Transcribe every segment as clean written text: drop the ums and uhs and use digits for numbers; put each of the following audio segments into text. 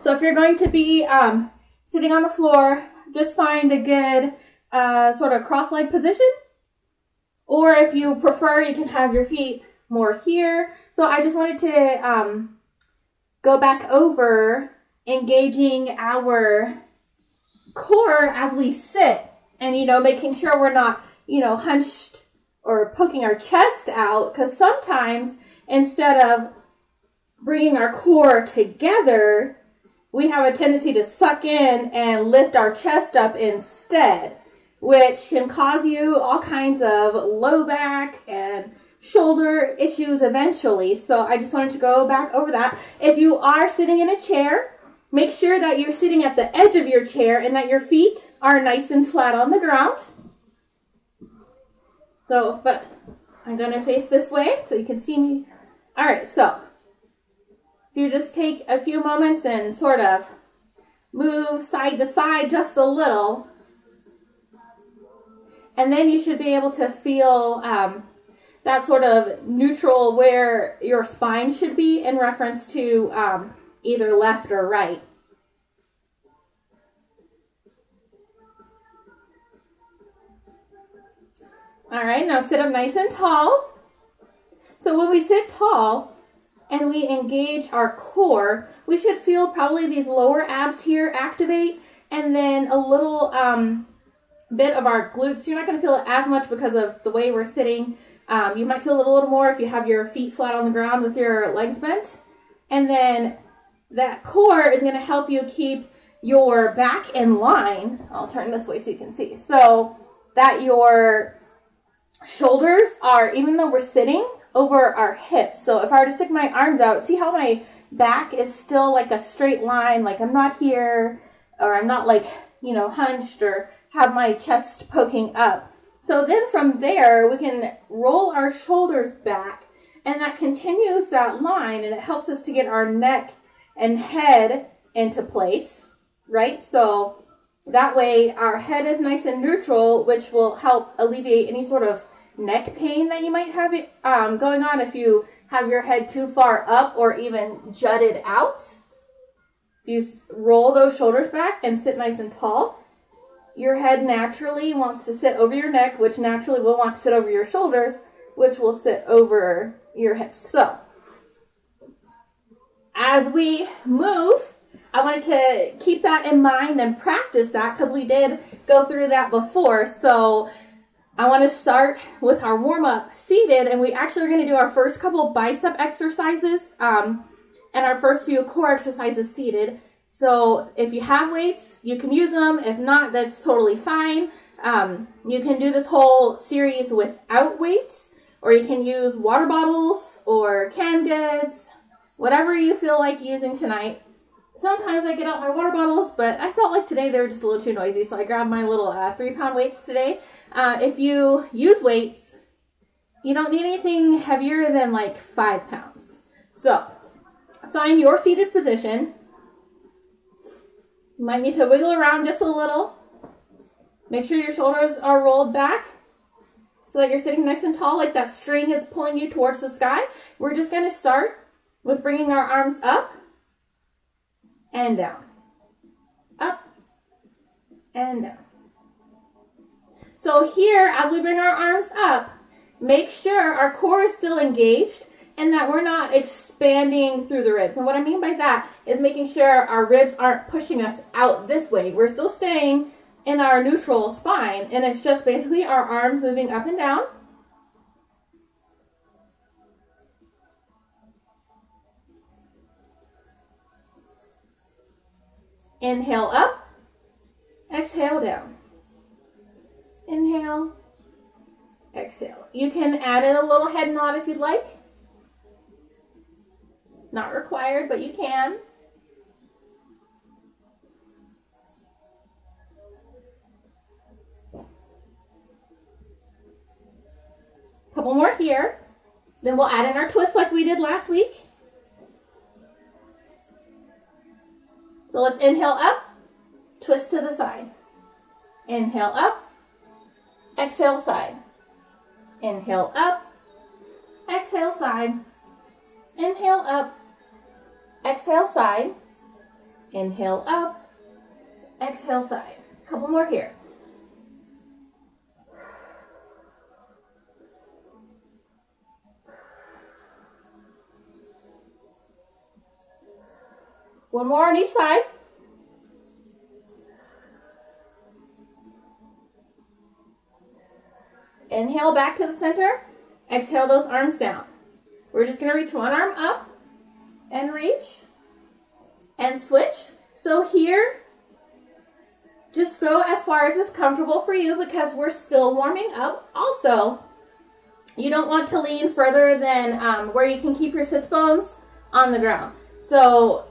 So if you're going to be sitting on the floor, just find a good sort of cross-legged position. Or if you prefer, you can have your feet more here. So I just wanted to go back over engaging our core as we sit and, making sure we're not, hunched or poking our chest out. Because sometimes instead of bringing our core together, we have a tendency to suck in and lift our chest up instead, which can cause you all kinds of low back and shoulder issues eventually. So I just wanted to go back over that. If you are sitting in a chair, make sure that you're sitting at the edge of your chair and that your feet are nice and flat on the ground. So, but I'm going to face this way so you can see me. All right, so you just take a few moments and sort of move side to side just a little. And then you should be able to feel that sort of neutral where your spine should be in reference to either left or right. All right, now sit up nice and tall. So when we sit tall and we engage our core, we should feel probably these lower abs here activate, and then a little bit of our glutes. You're not going to feel it as much because of the way we're sitting. You might feel it a little more if you have your feet flat on the ground with your legs bent. And then that core is going to help you keep your back in line. I'll turn this way so you can see. So that your shoulders are, even though we're sitting, over our hips. So if I were to stick my arms out, see how my back is still like a straight line, like I'm not here, or I'm not like, hunched or have my chest poking up. So then from there, we can roll our shoulders back, and that continues that line, and it helps us to get our neck and head into place, right? So that way our head is nice and neutral, which will help alleviate any sort of neck pain that you might have going on if you have your head too far up or even jutted out. If you roll those shoulders back and sit nice and tall, your head naturally wants to sit over your neck, which naturally will want to sit over your shoulders, which will sit over your hips. So as we move, I wanted to keep that in mind and practice that because we did go through that before. So I want to start with our warm-up seated, and we actually are going to do our first couple bicep exercises and our first few core exercises seated. So if you have weights, you can use them. If not, that's totally fine. You can do this whole series without weights, or you can use water bottles or canned goods, whatever you feel like using tonight. Sometimes I get out my water bottles, but I felt like today they were just a little too noisy, so I grabbed my little 3-pound weights today. If you use weights, you don't need anything heavier than like 5 pounds. So find your seated position. You might need to wiggle around just a little. Make sure your shoulders are rolled back so that you're sitting nice and tall, like that string is pulling you towards the sky. We're just going to start with bringing our arms up and down. Up and down. So here, as we bring our arms up, make sure our core is still engaged and that we're not expanding through the ribs. And what I mean by that is making sure our ribs aren't pushing us out this way. We're still staying in our neutral spine, and it's just basically our arms moving up and down. Inhale up, exhale down. Inhale, exhale. You can add in a little head nod if you'd like. Not required, but you can. Couple more here. Then we'll add in our twist like we did last week. So let's inhale up, twist to the side. Inhale up, exhale side. Inhale up, exhale side. Inhale up, exhale side. Inhale up, exhale side. A couple more here. One more on each side. Inhale back to the center. Exhale those arms down. We're just going to reach one arm up and reach and switch. So here, just go as far as is comfortable for you because we're still warming up. Also, you don't want to lean further than where you can keep your sits bones on the ground. So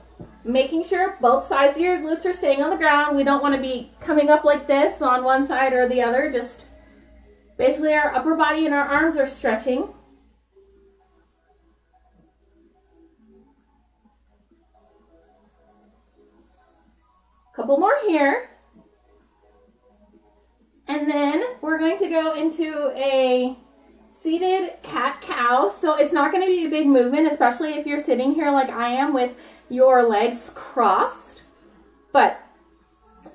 making sure both sides of your glutes are staying on the ground. We don't want to be coming up like this on one side or the other. Just basically our upper body and our arms are stretching. Couple more here. And then we're going to go into a seated cat-cow. So it's not going to be a big movement, especially if you're sitting here like I am with your legs crossed. But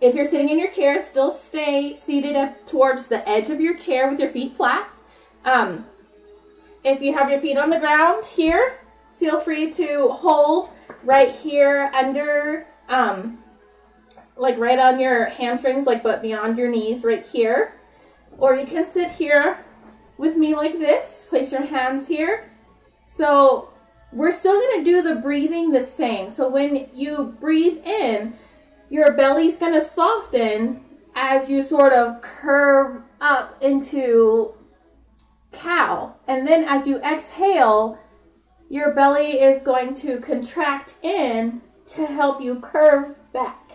if you're sitting in your chair, still stay seated up towards the edge of your chair with your feet flat. If you have your feet on the ground here, feel free to hold right here under, like right on your hamstrings, like but beyond your knees right here. Or you can sit here with me like this. Place your hands here. So we're still going to do the breathing the same. So when you breathe in, your belly's going to soften as you sort of curve up into cow. And then as you exhale, your belly is going to contract in to help you curve back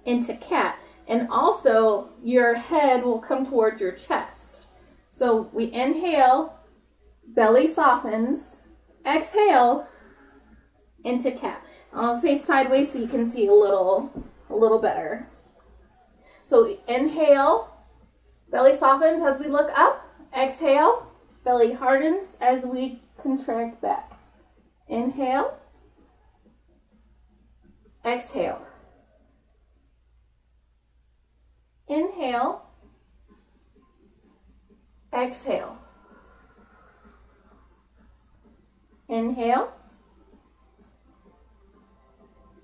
into cat. And also your head will come towards your chest. So we inhale, belly softens, exhale into cat. I'll face sideways so you can see a little better. So inhale, belly softens as we look up. Exhale, belly hardens as we contract back. Inhale, exhale. Inhale, exhale. Inhale,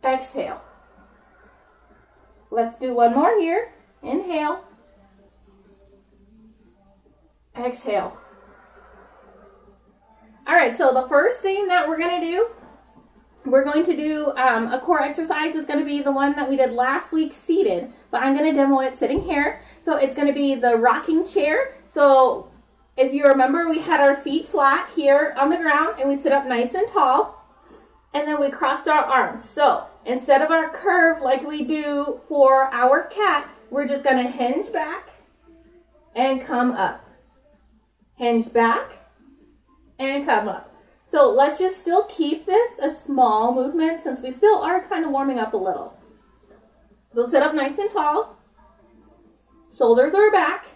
exhale. Let's do one more here. Inhale, exhale. All right, so the first thing that we're going to do a core exercise is going to be the one that we did last week seated, but I'm going to demo it sitting here. So it's going to be the rocking chair. So if you remember, we had our feet flat here on the ground and we sit up nice and tall, and then we crossed our arms. So instead of our curve like we do for our cat, we're just going to hinge back and come up. Hinge back and come up. So let's just still keep this a small movement since we still are kind of warming up a little. So sit up nice and tall. Shoulders are back.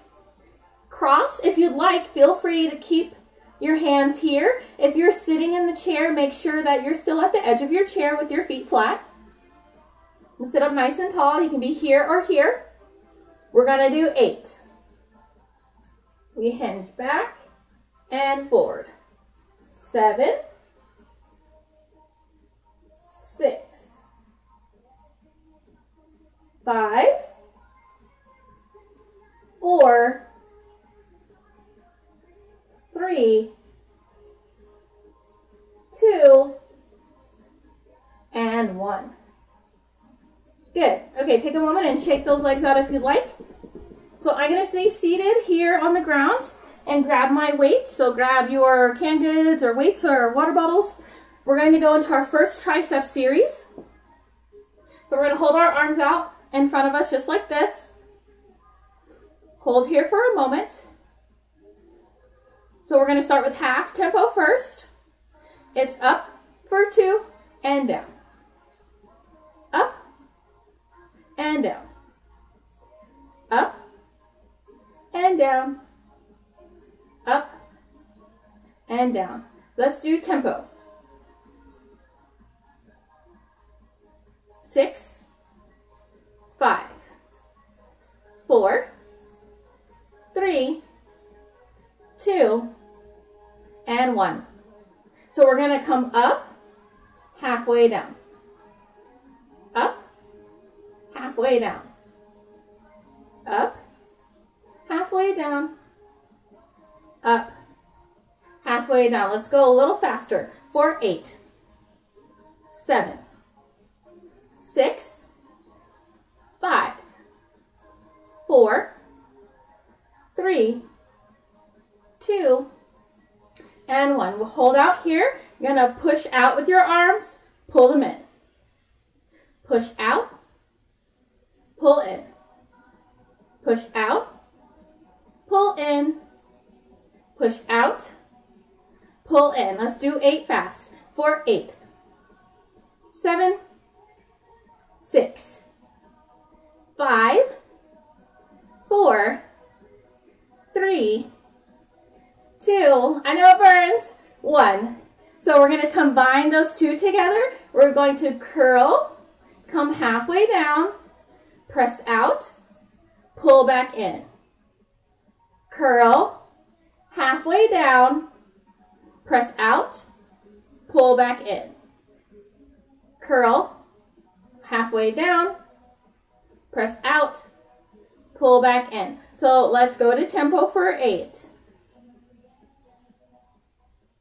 Cross if you'd like. Feel free to keep your hands here. If you're sitting in the chair, make sure that you're still at the edge of your chair with your feet flat. And sit up nice and tall. You can be here or here. We're going to do 8. We hinge back and forward. 7, 6, 5, 4, 3, 2, and 1. Good. Okay, take a moment and shake those legs out if you'd like. So I'm going to stay seated here on the ground and grab my weights. So grab your canned goods or weights or water bottles. We're going to go into our first tricep series. So we're going to hold our arms out in front of us just like this. Hold here for a moment. So we're going to start with half tempo first. It's up for 2 and down. Up and down. Up and down. Up and down. Let's do tempo. 6, 5, 4, 3, 2, and 1. So we're going to come up, halfway down. Up, halfway down. Up, halfway down. Up, halfway down. Let's go a little faster. For 8, 7, 6, 5, 4, 3, 2, and 1. We'll hold out here. You're going to push out with your arms, pull them in. Push out, pull in. Push out, pull in. Push out, pull in. Let's do 8 fast. For 8, 7, 6, 5, 4, 3, 2, I know it burns, 1. So we're going to combine those two together. We're going to curl, come halfway down, press out, pull back in. Curl, halfway down, press out, pull back in. Curl, halfway down, press out, pull back in. So let's go to tempo for 8.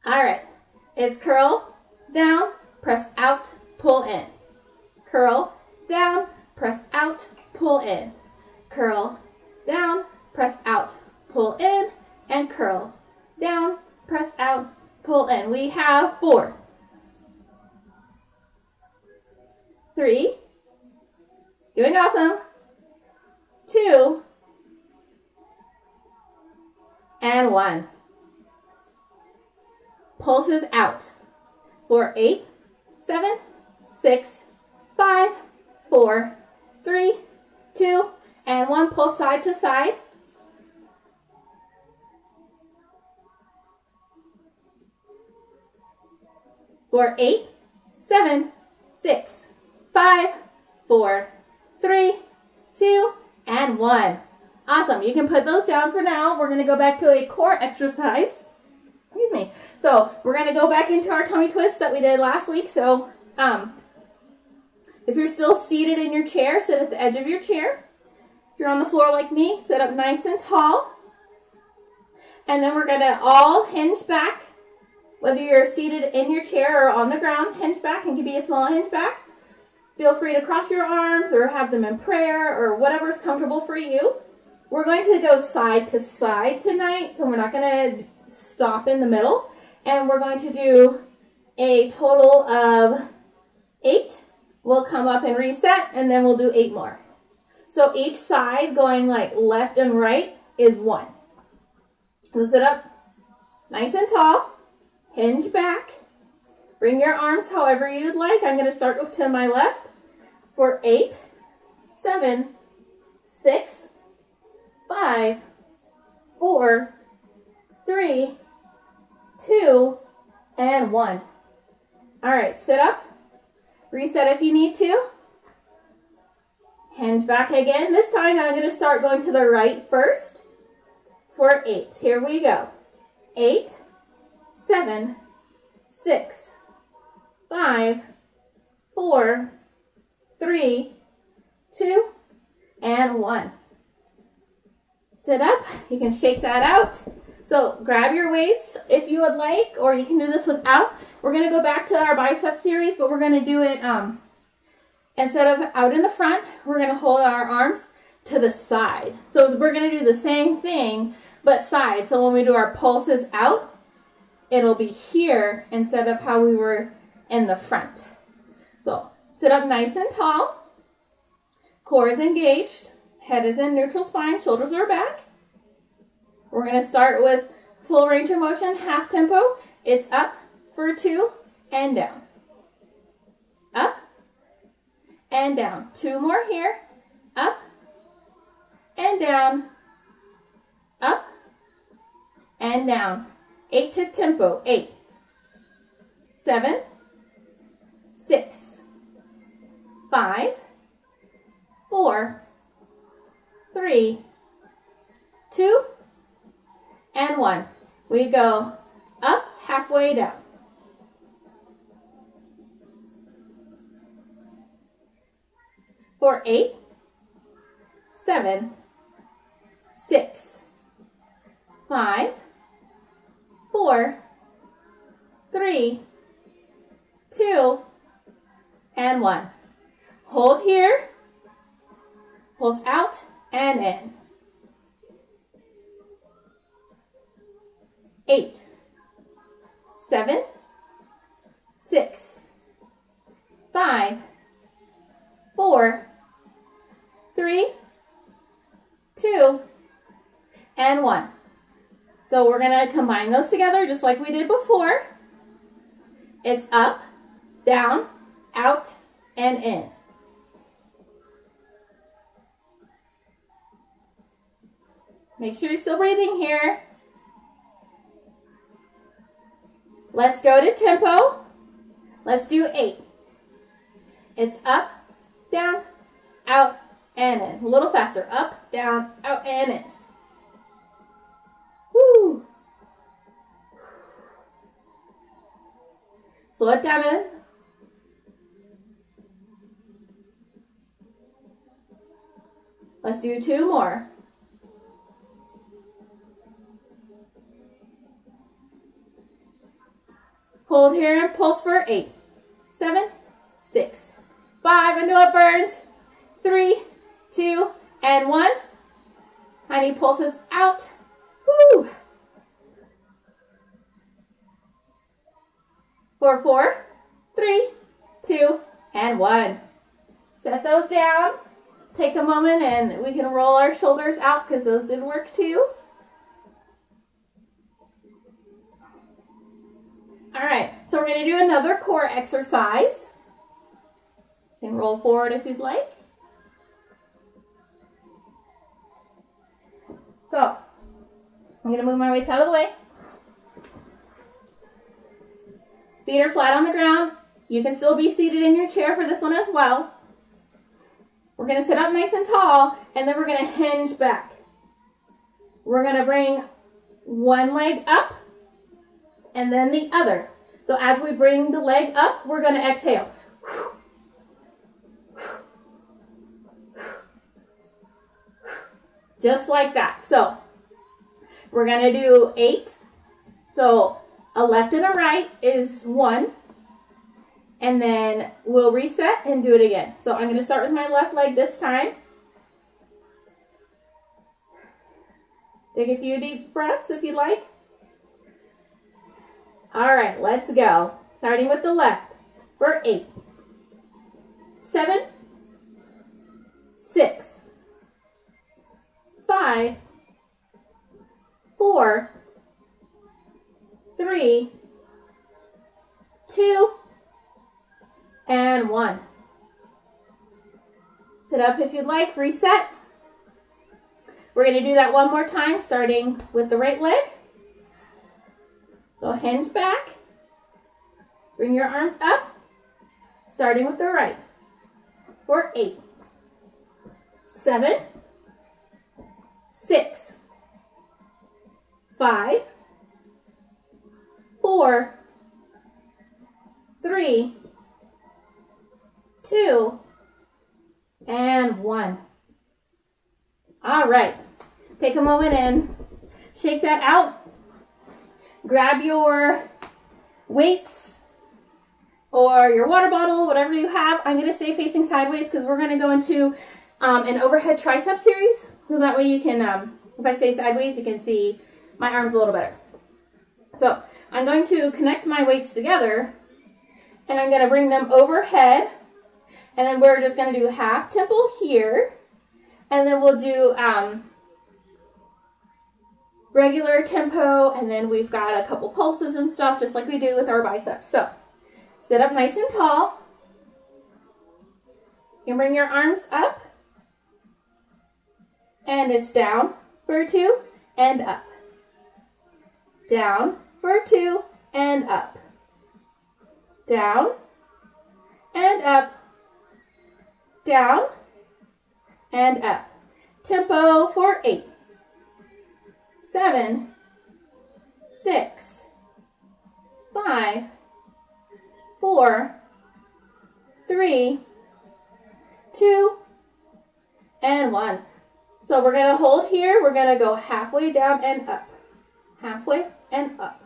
All right, it's curl, down, press out, pull in. Curl, down, press out, pull in. Curl, down, press out, pull in, and curl, down, press out, pull in. We have 4, 3, doing awesome, 2, and 1. Pulses out. For 8, 7, 6, 5, 4, 3, 2, and 1. Pulse side to side. For 8, 7, 6, 5, 4, 3, 2, and 1. Awesome. You can put those down for now. We're going to go back to a core exercise. Excuse me. So we're going to go back into our tummy twist that we did last week. So if you're still seated in your chair, sit at the edge of your chair. If you're on the floor like me, sit up nice and tall. And then we're going to all hinge back. Whether you're seated in your chair or on the ground, hinge back, and can be a small hinge back. Feel free to cross your arms or have them in prayer or whatever's comfortable for you. We're going to go side to side tonight, so we're not going to stop in the middle. And we're going to do a total of 8. We'll come up and reset, and then we'll do 8 more. So each side going like left and right is 1. So sit up nice and tall. Hinge back. Bring your arms however you'd like. I'm going to start with to my left for 8, 7, 6, 5, 4, 3, 2, and 1. All right, sit up. Reset if you need to. Hinge back again. This time I'm going to start going to the right first for 8. Here we go. 8, 7, 6, 5, 4, 3, 2, and 1. Sit up. You can shake that out. So grab your weights if you would like, or you can do this without. We're going to go back to our bicep series, but we're going to do it instead of out in the front, we're going to hold our arms to the side. So we're going to do the same thing, but side. So when we do our pulses out, it'll be here instead of how we were in the front. So sit up nice and tall. Core is engaged. Head is in neutral spine. Shoulders are back. We're going to start with full range of motion, half tempo. It's up for 2 and down. Up and down. 2 more here. Up and down. Up and down. 8 to tempo. 8, 7, 6, 5, 4, 3, 2, and 1. We go up, halfway down. For 8, 7, 6, 5, 4, 3, 2, and 1. Hold here, pulse out and in. 8, 7, 6, 5, 4, 3, 2, and 1. So we're going to combine those together just like we did before. It's up, down, out, and in. Make sure you're still breathing here. Let's go to tempo. Let's do 8. It's up, down, out, and in. A little faster. Up, down, out, and in. Woo. Slow it down in. Let's do 2 more. Hold here and pulse for 8, 7, 6, 5. I know it burns. 3, 2, and 1. Honey pulses out. Woo. For 4, 3, 2, and 1. Set those down. Take a moment and we can roll our shoulders out because those did work too. All right, so we're going to do another core exercise. You can roll forward if you'd like. So, I'm going to move my weights out of the way. Feet are flat on the ground. You can still be seated in your chair for this one as well. We're going to sit up nice and tall, and then we're going to hinge back. We're going to bring one leg up, and then the other. So as we bring the leg up, we're going to exhale. Just like that. So we're going to do 8. So a left and a right is 1. And then we'll reset and do it again. So I'm going to start with my left leg this time. Take a few deep breaths if you like. All right, let's go. Starting with the left for 8, 7, 6, 5, 4, 3, 2, and 1. Sit up if you'd like, reset. We're going to do that one more time, starting with the right leg. So hinge back, bring your arms up, starting with the right, for 8, 7, 6, 5, 4, 3, 2, and 1. All right, take a moment and shake that out. Grab your weights or your water bottle, whatever you have. I'm going to stay facing sideways because we're going to go into an overhead tricep series. So that way you can, if I stay sideways, you can see my arms a little better. So I'm going to connect my weights together and I'm going to bring them overhead. And then we're just going to do half tempo here. And then we'll do regular tempo, and then we've got a couple pulses and stuff, just like we do with our biceps. So, sit up nice and tall. You can bring your arms up, and it's down for 2, and up. Down for 2, and up. Down, and up. Down, and up. Tempo for 8, 7, 6, 5, 4, 3, 2, and 1. So we're going to hold here. We're going to go halfway down and up. Halfway and up.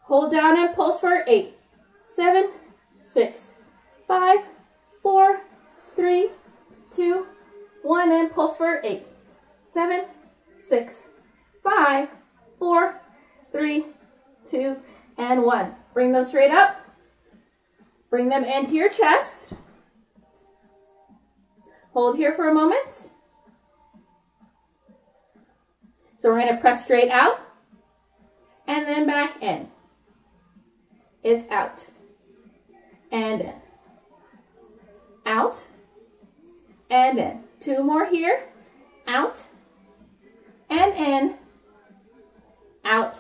Hold down and pulse for 8, 7, 6, 5, 4, 3, 2, 1, and pulse for 8, 7, 6, 5, 4, 3, 2, and 1. Bring them straight up. Bring them into your chest. Hold here for a moment. So we're going to press straight out and then back in. It's out and in. Out and in. 2 more here. Out and in. Out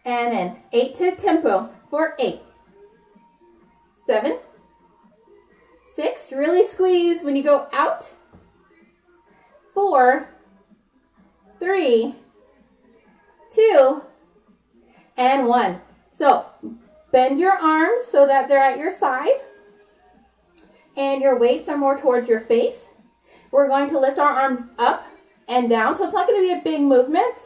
and in. 8 to tempo for 8, 7, 6. Really squeeze when you go out. 4, 3, 2, and 1. So bend your arms so that they're at your side and your weights are more towards your face. We're going to lift our arms up and down, so it's not going to be a big movement.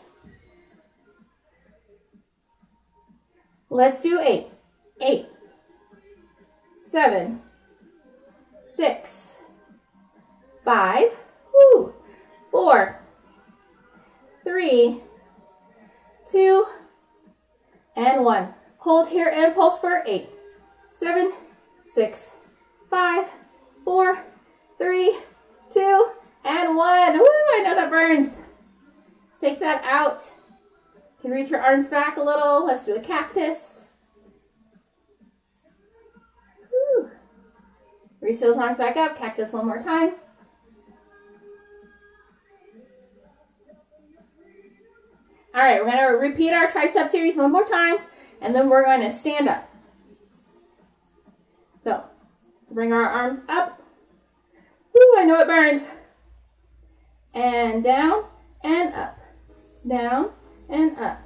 Let's do 8, 8, 7, 6, 5, 4, 3, 2, and 1. Hold here and pulse for 8, 7, 6, 5, 4, 3, 2, and 1. Woo, I know that burns. Shake that out. You can reach your arms back a little. Let's do a cactus. Woo. Reach those arms back up. Cactus one more time. All right, we're going to repeat our tricep series one more time, and then we're going to stand up. So, bring our arms up. Woo, I know it burns. And down and up. Down and up.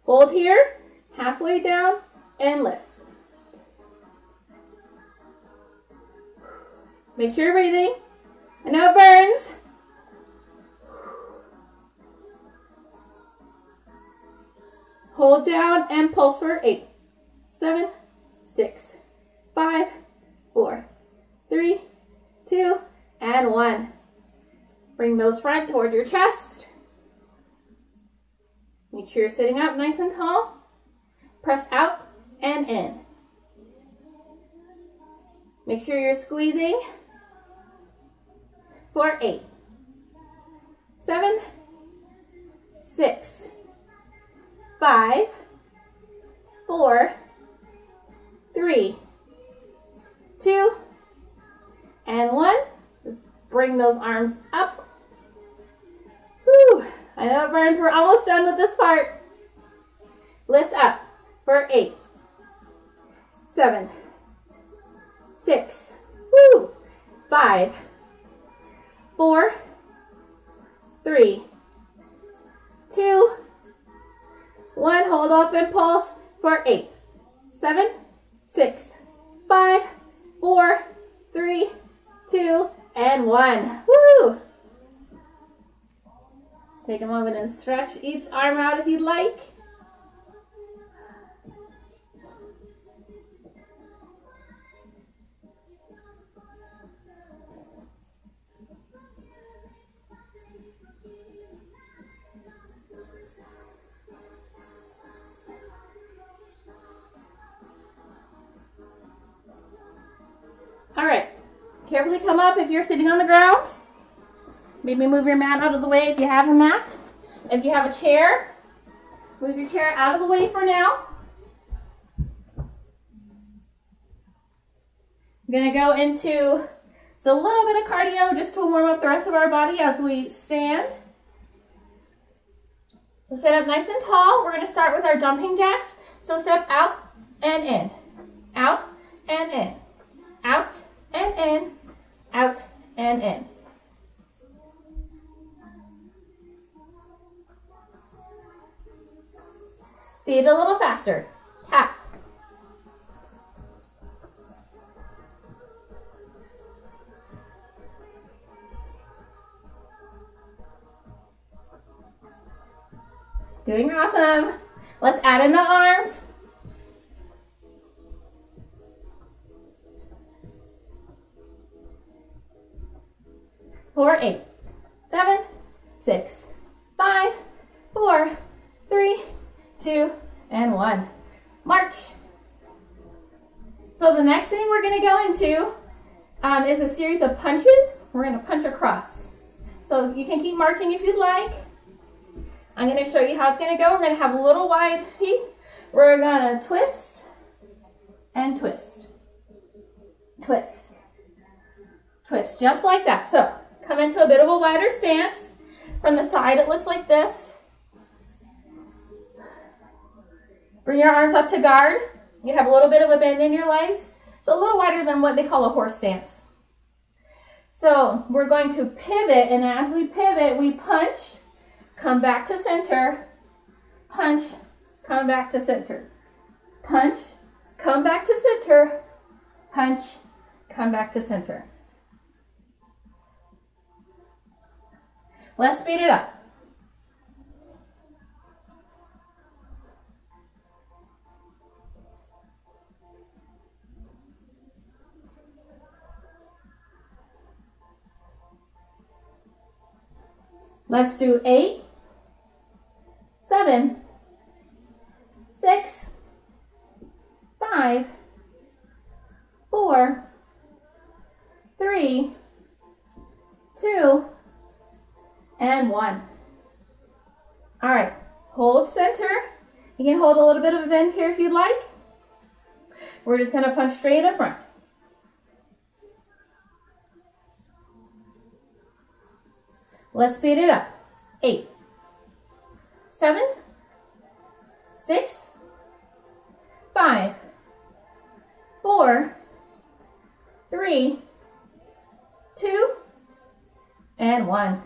Hold here, halfway down, and lift. Make sure you're breathing. I know it burns. Hold down and pulse for 8, 7, 6, 5, 4, 3, 2, and 1. Bring those front towards your chest. Make sure you're sitting up nice and tall. Press out and in. Make sure you're squeezing for 8, 7, 6, 5, 4, 3, 2, and 1. Bring those arms up. Whew. I know it burns. We're almost done with this part. Lift up for 8, 7, 6, 5, 4, 3, 2, 1. Hold up and pulse for 8, 7, 6, 5, 4, 3, 2, and 1. Woo! Take a moment and stretch each arm out if you'd like. All right, carefully come up if you're sitting on the ground. Maybe move your mat out of the way if you have a mat. If you have a chair, move your chair out of the way for now. We're gonna go into just a little bit of cardio just to warm up the rest of our body as we stand. So sit up nice and tall. We're gonna start with our jumping jacks. So step out and in, out and in, out and in, out and in. Feet a little faster. Tap. Doing awesome. Let's add in the arms. Four, 8, 7, 6, 5, 4, 3, 2, and 1. March. So the next thing we're going to go into is a series of punches. We're going to punch across. So you can keep marching if you'd like. I'm going to show you how it's going to go. We're going to have little wide feet. We're going to twist and twist. Twist. Twist, just like that. So come into a bit of a wider stance. From the side, it looks like this. Bring your arms up to guard. You have a little bit of a bend in your legs. It's a little wider than what they call a horse stance. So we're going to pivot, and as we pivot, we punch, come back to center, punch, come back to center, punch, come back to center, punch, come back to center. Let's speed it up. Let's do 8, 7, 6, 5, 4, 3, 2, and 1. All right, hold center. You can hold a little bit of a bend here if you'd like. We're just gonna punch straight up front. Let's speed it up. 8, 7, 6, 5, 4, 3, 2, and 1.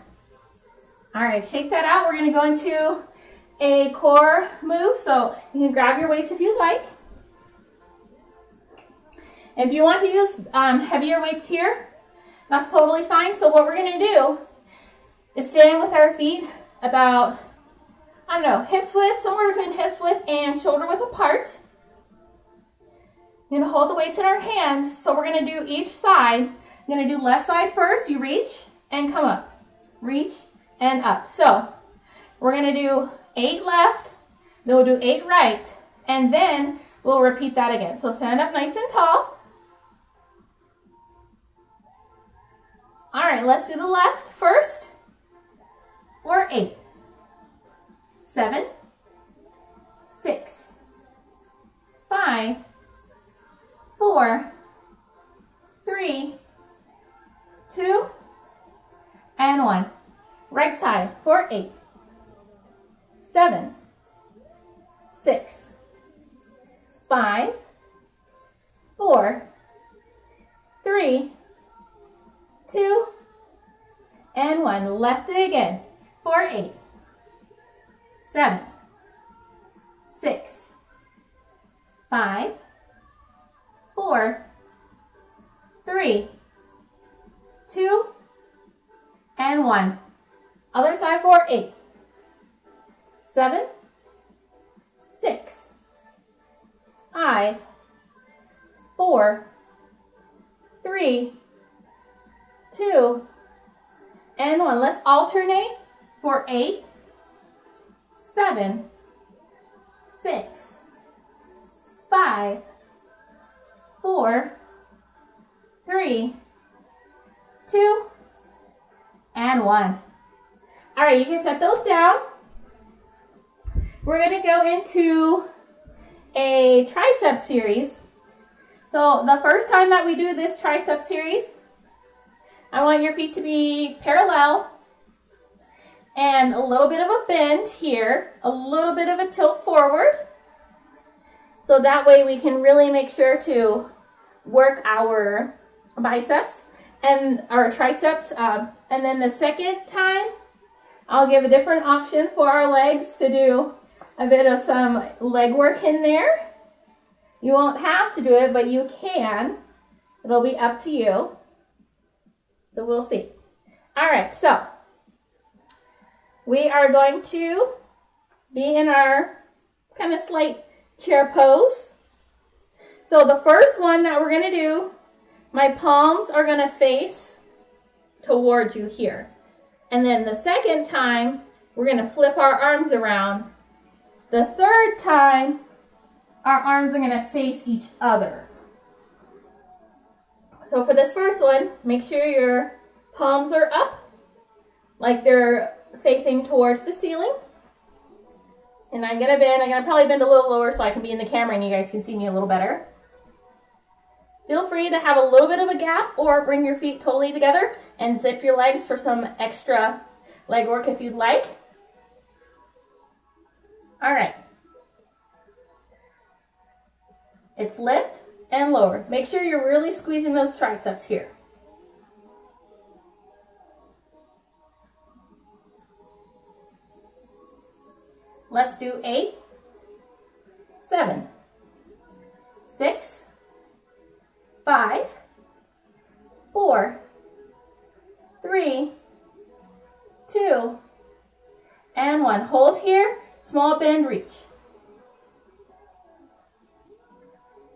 All right, shake that out. We're going to go into a core move, so you can grab your weights if you'd like. If you want to use heavier weights here, that's totally fine. So what we're going to do is stand with our feet about, I don't know, hips width, somewhere between hips width and shoulder width apart. We're going to hold the weights in our hands. So we're going to do each side. I'm going to do left side first. You reach and come up. Reach and up. So we're going to do 8 left, then we'll do 8 right, and then we'll repeat that again. So stand up nice and tall. All right, let's do the left first. For 8, 7, 6, 5, 4, 3, 2, and 1. Right side for 8, 7, 6, 5, 4, 3, 2, and 1. Left again for 8, 7, 6, 5, 4, 3, 2, and 1. Other side for 8, 7, 6, 5, 4, 3, 2, and 1. Let's alternate for 8, 7, 6, 5, 4, 3, 2, and 1. All right, you can set those down. We're going to go into a tricep series. So the first time that we do this tricep series, I want your feet to be parallel and a little bit of a bend here, a little bit of a tilt forward. So that way we can really make sure to work our biceps and our triceps. And then the second time, I'll give a different option for our legs to do a bit of some leg work in there. You won't have to do it, but you can. It'll be up to you. So we'll see. All right, so we are going to be in our kind of slight chair pose. So the first one that we're going to do, my palms are going to face towards you here. And then the second time, we're going to flip our arms around. The third time, our arms are going to face each other. So for this first one, make sure your palms are up, like they're facing towards the ceiling. And I'm going to probably bend a little lower so I can be in the camera and you guys can see me a little better. Feel free to have a little bit of a gap or bring your feet totally together and zip your legs for some extra leg work if you'd like. All right. It's lift and lower. Make sure you're really squeezing those triceps here. Let's do 8, 7, 6, 5, 4, 3, 2, and 1. Hold here, small bend, reach.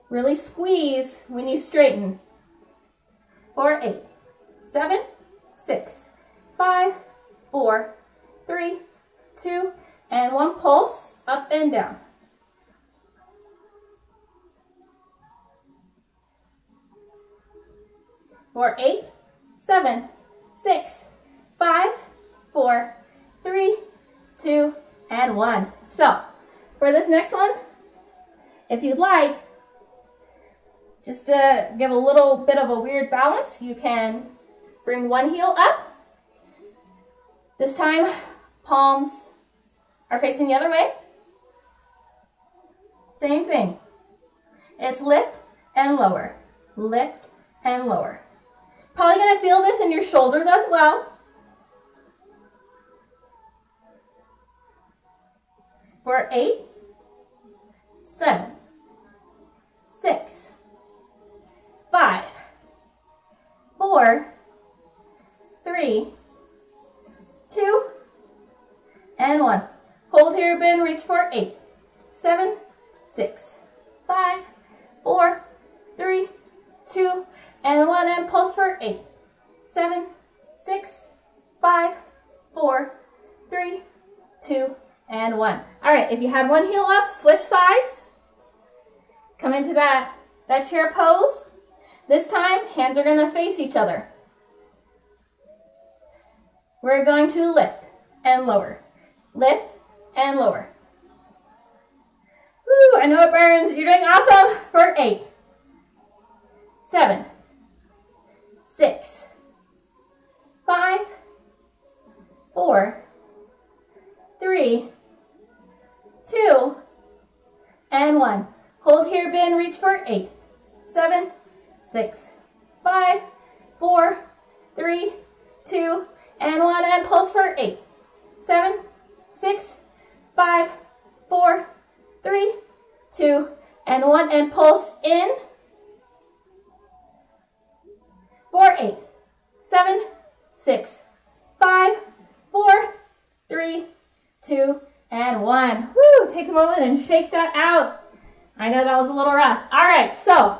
Really squeeze when you straighten. 4, 8, 7, 6, 5, 4, 3, 2, and 1. Pulse up and down. 4, 8, 7, 6, 5, 4, 3, 2, and 1. So, for this next one, if you'd like, just to give a little bit of a weird balance, you can bring one heel up. This time, palms are facing the other way. Same thing. It's lift and lower. Lift and lower. Probably going to feel this in your shoulders as well. For 8, 7, 6, 5, 4, 3, 2, and 1. Hold here, bend, reach for 8, 7, 6, 5, 4, 3, 2, and 1. And pulse for 8, 7, 6, 5, 4, 3, 2, and 1. All right, if you had one heel up, switch sides. Come into that chair pose. This time, hands are going to face each other. We're going to lift and lower. Lift and lower. Woo, I know it burns. You're doing awesome. For 8, 7, 6, 5, 4, 3, 2, and 1. Hold here, bend, reach for 8, 7, 6, 5, 4, 3, 2, and 1. And pulse for 8, 7, 6, 5, 4, 3, 2, and 1. And pulse in. For 8, 7, 6, 5, 4, 3, 2, and 1. Woo, take a moment and shake that out. I know that was a little rough. All right, so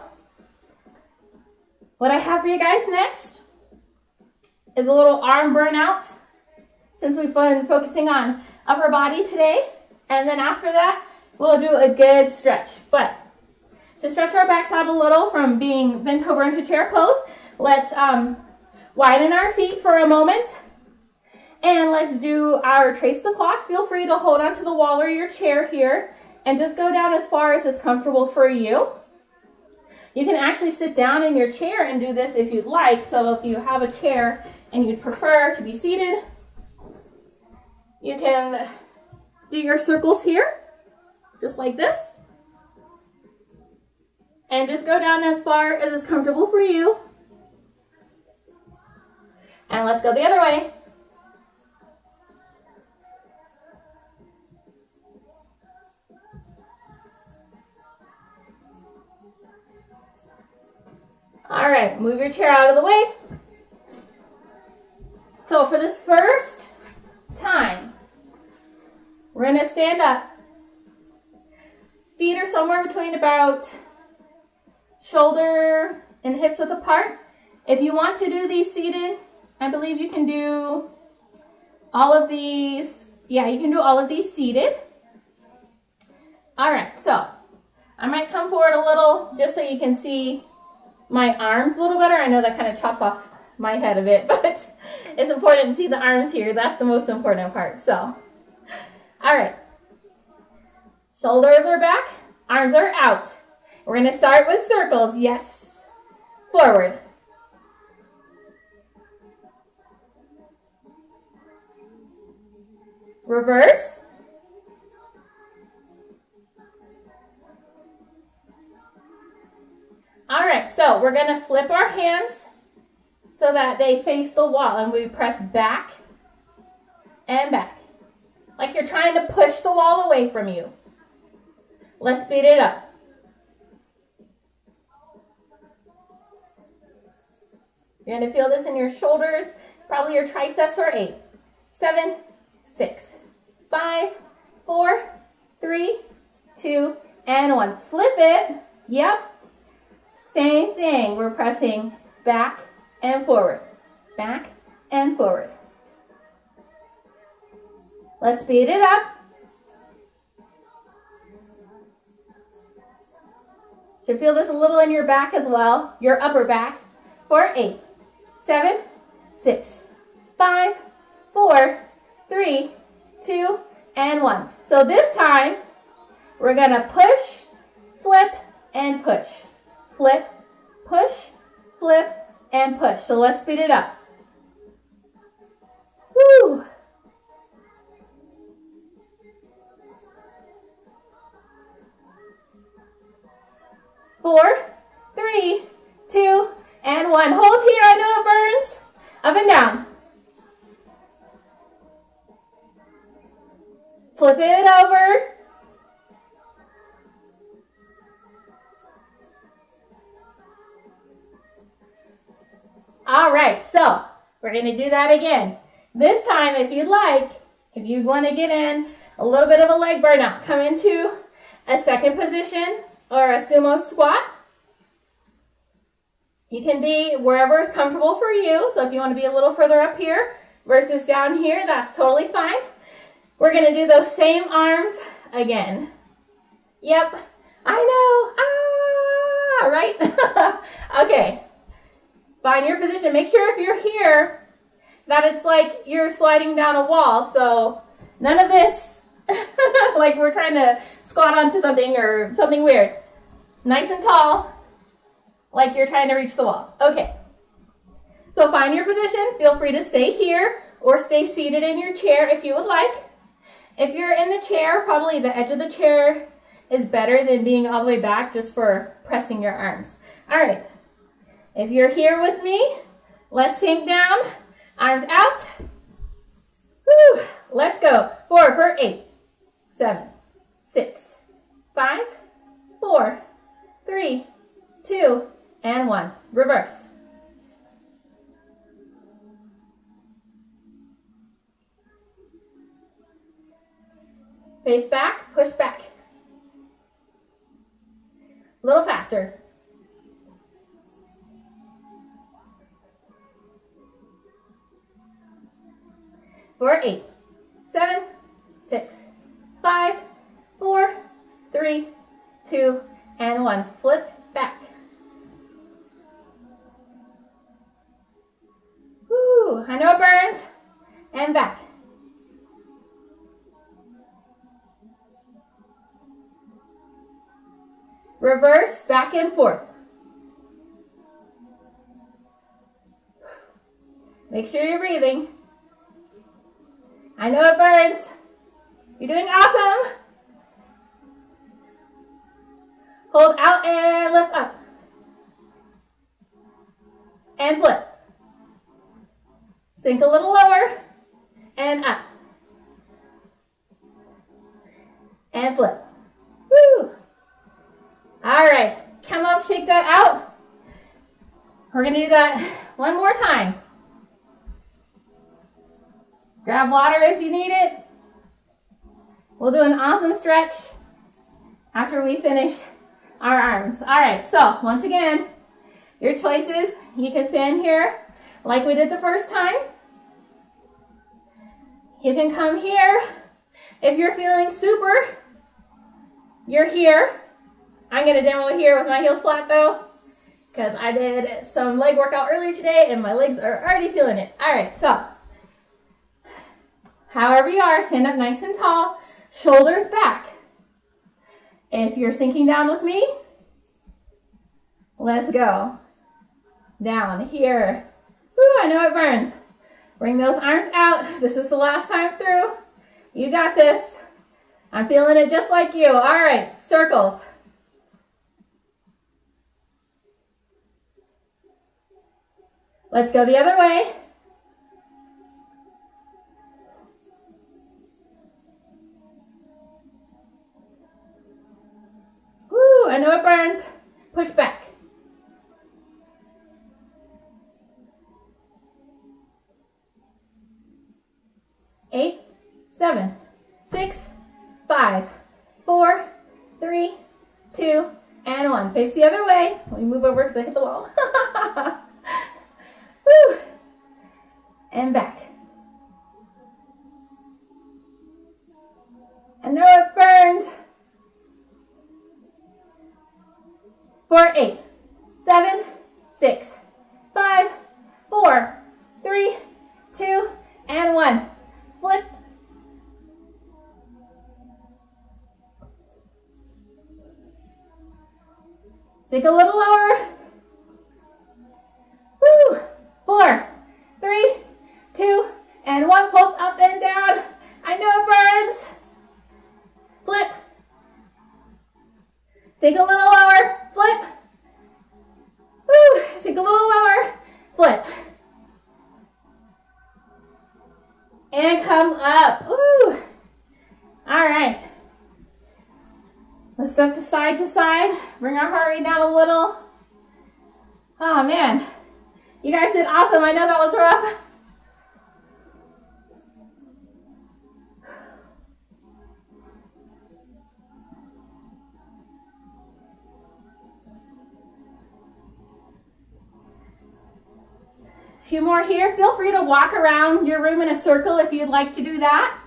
what I have for you guys next is a little arm burnout, since we've been focusing on upper body today. And then after that, we'll do a good stretch. But to stretch our backs out a little from being bent over into chair pose, let's widen our feet for a moment. And let's do our trace the clock. Feel free to hold onto the wall or your chair here and just go down as far as is comfortable for you. You can actually sit down in your chair and do this if you'd like. So if you have a chair and you'd prefer to be seated, you can do your circles here, just like this. And just go down as far as is comfortable for you. And let's go the other way. All right, move your chair out of the way. So for this first time, we're gonna stand up. Feet are somewhere between about shoulder and hips width apart. If you want to do these seated, I believe you can do all of these. Yeah, you can do all of these seated. All right, so I might come forward a little just so you can see my arms a little better. I know that kind of chops off my head a bit, but it's important to see the arms here. That's the most important part. So, all right. Shoulders are back, arms are out. We're going to start with circles. Yes. Forward. Reverse. All right, so we're going to flip our hands so that they face the wall, and we press back and back, like you're trying to push the wall away from you. Let's speed it up. You're going to feel this in your shoulders, probably your triceps are 8, 7, 6, 5, 4, 3, 2, and 1. Flip it. Yep. Same thing. We're pressing back and forward. Back and forward. Let's speed it up. Should feel this a little in your back as well, your upper back. For 8, 7, 6, 5, 4, 3, 2, and 1. So this time, we're going to push, flip, and push. Flip, push, flip, and push. So let's speed it up. Woo! Four, 3, 2, and 1. Hold here. I know it burns. Up and down. Flip it over. All right, so we're going to do that again. This time, if you'd like, if you want to get in a little bit of a leg burnout, come into a second position or a sumo squat. You can be wherever is comfortable for you. So if you want to be a little further up here versus down here, that's totally fine. We're going to do those same arms again. Yep, I know. Right? Okay. Find your position. Make sure if you're here that it's like you're sliding down a wall. So none of this like we're trying to squat onto something or something weird. Nice and tall, like you're trying to reach the wall. Okay. So find your position. Feel free to stay here or stay seated in your chair if you would like. If you're in the chair, probably the edge of the chair is better than being all the way back just for pressing your arms. All right. If you're here with me, let's sink down, arms out. Woo. Let's go. Forward for 8, 7, 6, 5, 4, 3, 2, and 1. Reverse. Face back, push back. A little faster. For 8, 7, 6, 5, 4, 3, 2, and 1. Flip back. Woo! I know it burns. And back. Reverse, back and forth. Make sure you're breathing. I know it burns. You're doing awesome. Hold out and lift up. And flip. Sink a little lower and up. And flip. Woo! All right, come up, shake that out. We're gonna do that one more time. Grab water if you need it. We'll do an awesome stretch after we finish our arms. All right, so once again, your choices. You can stand here like we did the first time. You can come here. If you're feeling super, you're here. I'm gonna demo here with my heels flat though, because I did some leg workout earlier today and my legs are already feeling it. All right, so however you are, stand up nice and tall, shoulders back. If you're sinking down with me, let's go. Down here. Woo, I know it burns. Bring those arms out. This is the last time through. You got this. I'm feeling it just like you. All right, circles. Let's go the other way. Woo, I know it burns. Push back. Eight, 7, 6, 5, 4, 3, 2, and 1. Face the other way. Let me move over because I hit the wall. Woo. And back. I know it burns. For 8, 7, 6, 5, 4, 3, 2, and 1. Flip. Sink a little lower. Woo. 4, 3, 2, and 1. Pulse up and down. I know it burns. Flip. Sink a little lower. Flip. Woo. Sink a little lower. Flip. And come up. Woo. All right. Let's step to side. Bring our heart rate down a little. Oh man. You guys did awesome. I know that was rough. A few more here. Feel free to walk around your room in a circle if you'd like to do that.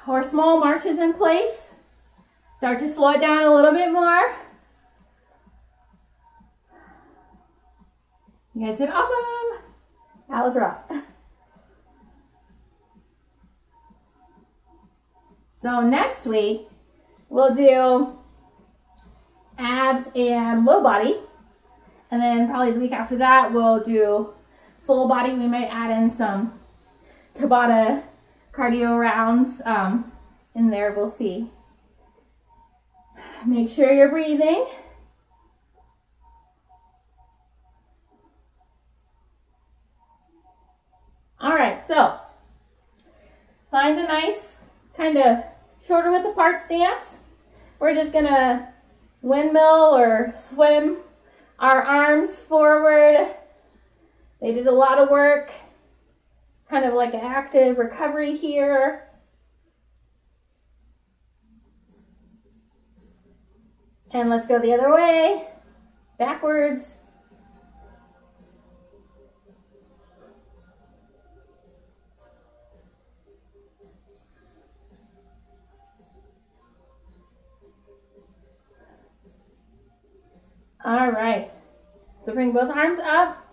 Or small marches in place. Start to slow it down a little bit more. You guys did awesome. That was rough. So next week, we'll do abs and low body. And then probably the week after that, we'll do full body. We might add in some Tabata cardio rounds in there. We'll see. Make sure you're breathing. All right, so find a nice kind of shoulder width apart stance. We're just gonna windmill or swim our arms forward. They did a lot of work, kind of like an active recovery here. And let's go the other way, backwards. All right, so bring both arms up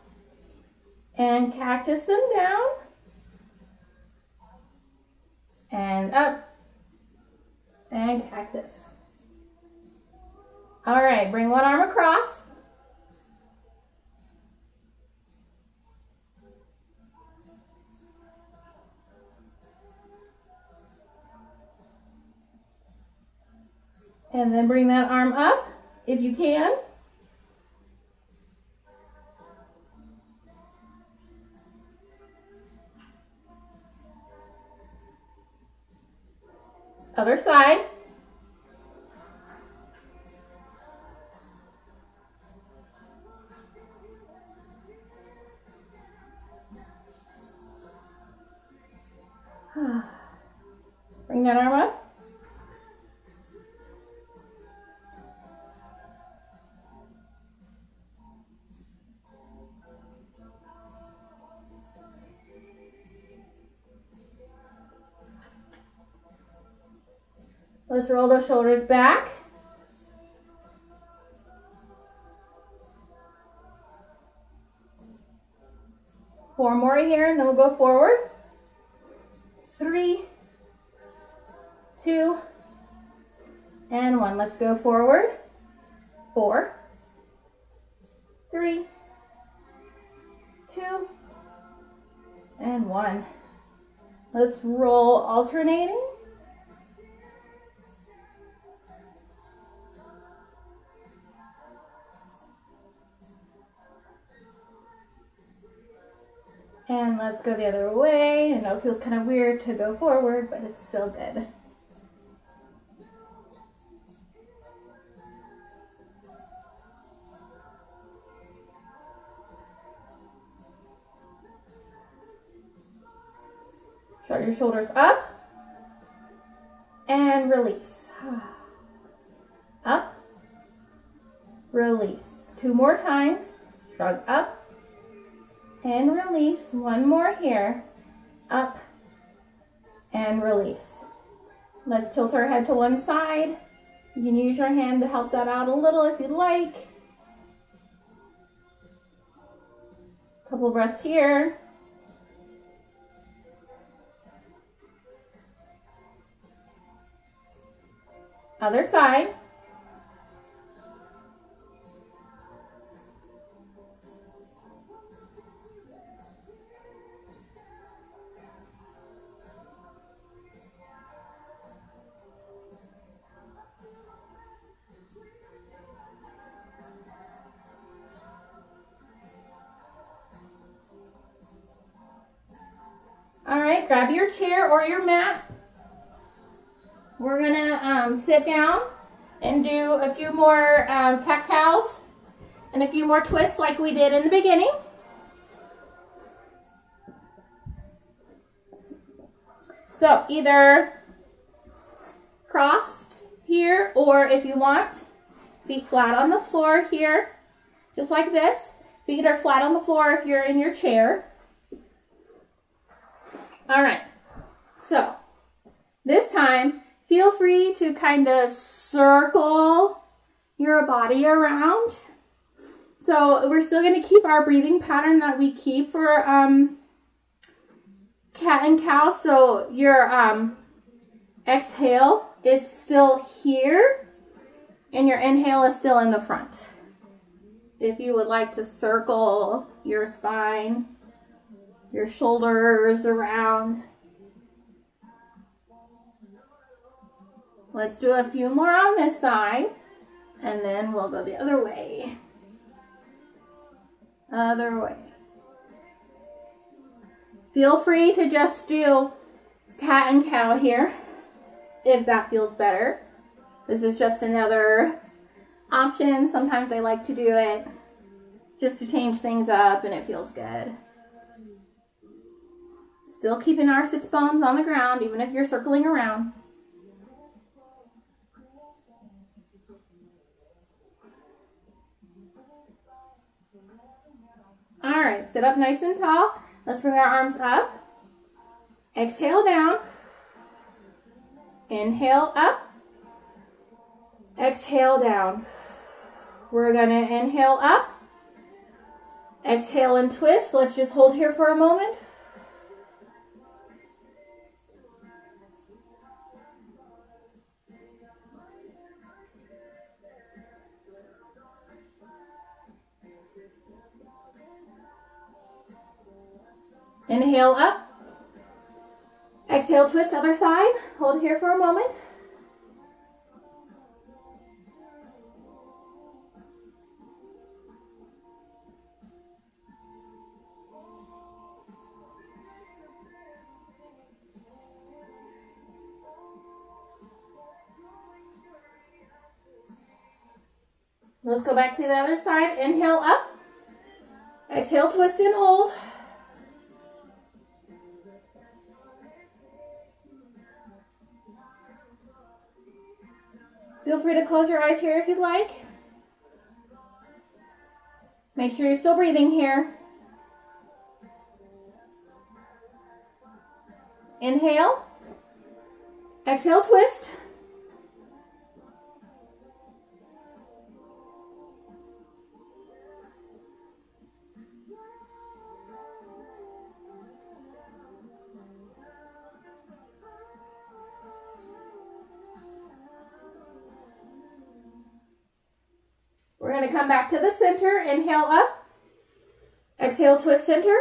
and cactus them down and up and cactus. All right, bring one arm across And then bring that arm up if you can. Other side. Bring that arm up. Let's roll those shoulders back. Four more here, and then we'll go forward. 3, 2, and 1. Let's go forward. 4, 3, 2, and 1. Let's roll alternating. And let's go the other way. I know it feels kind of weird to go forward, but it's still good. Shrug your shoulders up and release. Up, release. 2 more times. Shrug up and release. 1 more here. Up and release. Let's tilt our head to one side. You can use your hand to help that out a little if you'd like. Couple breaths here. Other side. All right, grab your chair or your mat. We're gonna sit down and do a few more cat-cows and a few more twists like we did in the beginning. So either crossed here, or if you want, feet flat on the floor here, just like this. Feet are flat on the floor if you're in your chair. All right, so this time, feel free to kind of circle your body around. So we're still going to keep our breathing pattern that we keep for cat and cow. So your exhale is still here and your inhale is still in the front. If you would like to circle your spine, your shoulders around. Let's do a few more on this side, and then we'll go the other way. Other way. Feel free to just do cat and cow here, if that feels better. This is just another option. Sometimes I like to do it just to change things up, and it feels good. Still keeping our sits bones on the ground, even if you're circling around. All right, sit up nice and tall. Let's bring our arms up. Exhale down. Inhale up. Exhale down. We're gonna inhale up. Exhale and twist. Let's just hold here for a moment. Inhale up. Exhale, twist other side. Hold here for a moment. Let's go back to the other side. Inhale up. Exhale, twist and hold. Feel free to close your eyes here if you'd like. Make sure you're still breathing here. Inhale. Exhale, twist. We're going to come back to the center. Inhale up. Exhale, twist center.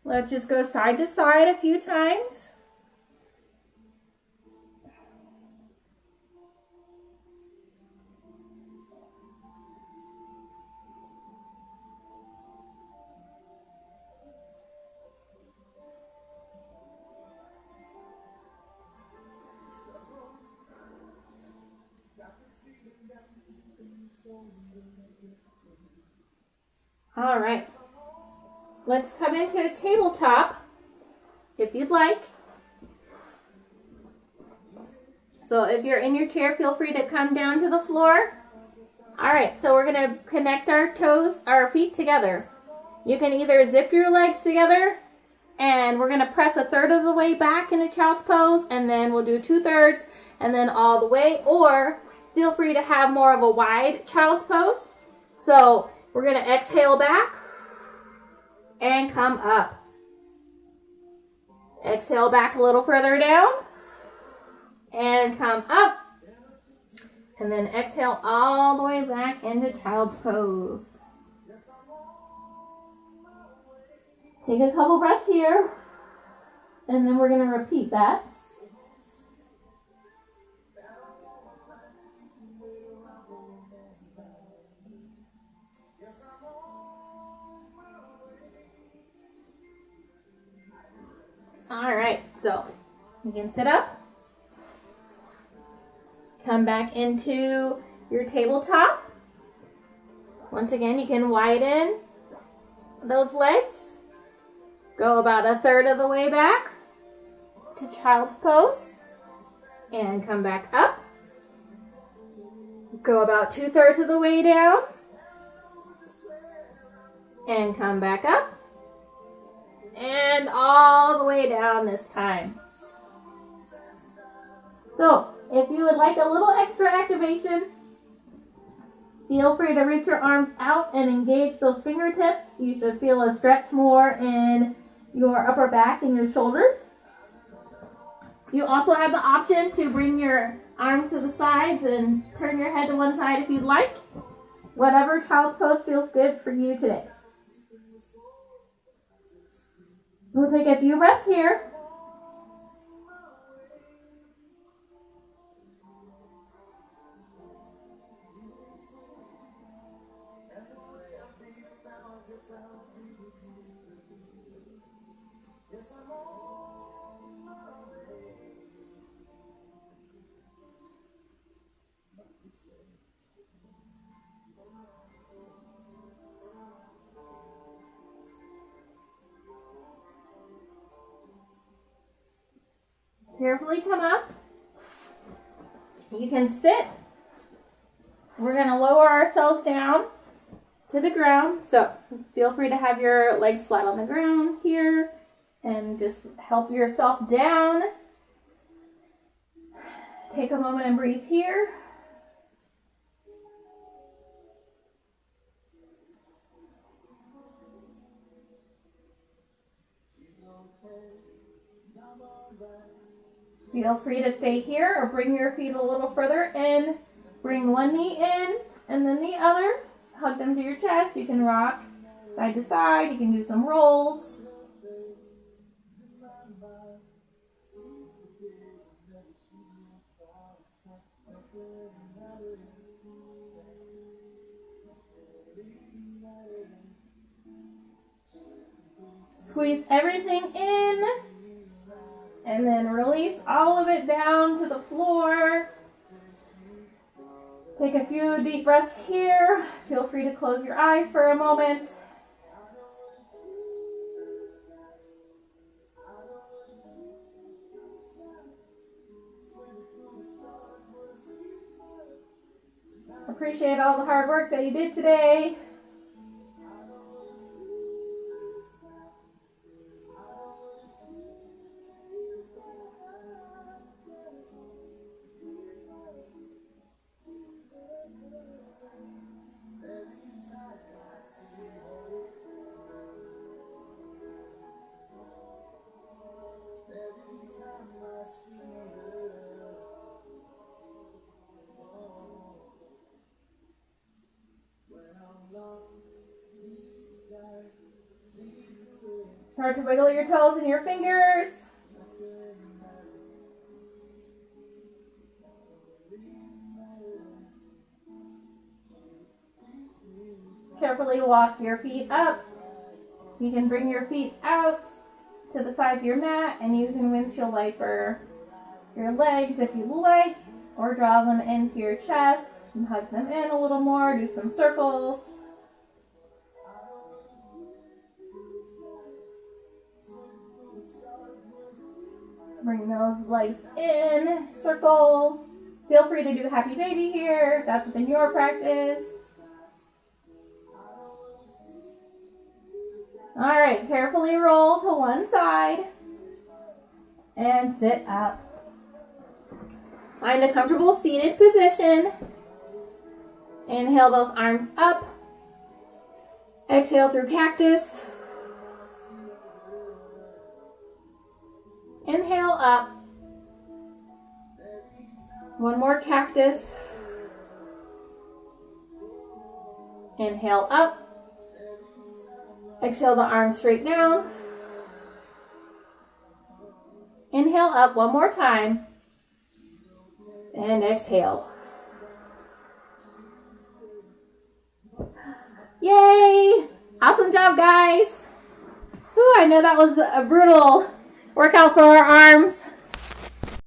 Let's just go side to side a few times. All right. Let's come into a tabletop if you'd like. So if you're in your chair, feel free to come down to the floor. All right, so we're going to connect our feet together. You can either zip your legs together, and we're going to press a third of the way back into child's pose, and then we'll do 2/3 and then all the way, or feel free to have more of a wide child's pose. So we're going to exhale back and come up. Exhale back a little further down and come up. And then exhale all the way back into child's pose. Take a couple breaths here, and then we're going to repeat that. All right, so you can sit up. Come back into your tabletop. Once again, you can widen those legs. Go about a third of the way back to child's pose. And come back up. Go about 2/3 of the way down. And come back up. And all the way down this time. So, if you would like a little extra activation, feel free to reach your arms out and engage those fingertips. You should feel a stretch more in your upper back and your shoulders. You also have the option to bring your arms to the sides and turn your head to one side if you'd like. Whatever child's pose feels good for you today. We'll take a few breaths here. Carefully come up. You can sit. We're going to lower ourselves down to the ground. So feel free to have your legs flat on the ground here and just help yourself down. Take a moment and breathe here. Feel free to stay here or bring your feet a little further in. Bring one knee in and then the other. Hug them to your chest. You can rock side to side. You can do some rolls. Squeeze everything in. And then release all of it down to the floor. Take a few deep breaths here. Feel free to close your eyes for a moment. Appreciate all the hard work that you did today. Start to wiggle your toes and your fingers. Carefully walk your feet up. You can bring your feet out to the sides of your mat, and you can windshield wiper your legs if you like, or draw them into your chest and hug them in a little more. Do some circles. Bring those legs in, circle. Feel free to do happy baby here if that's within your practice. All right, carefully roll to one side and sit up. Find a comfortable seated position. Inhale those arms up. Exhale through cactus. Inhale up. One more cactus. Inhale up. Exhale the arms straight down. Inhale up one more time. And exhale. Yay! Awesome job, guys. Ooh, I know that was a brutal workout for our arms.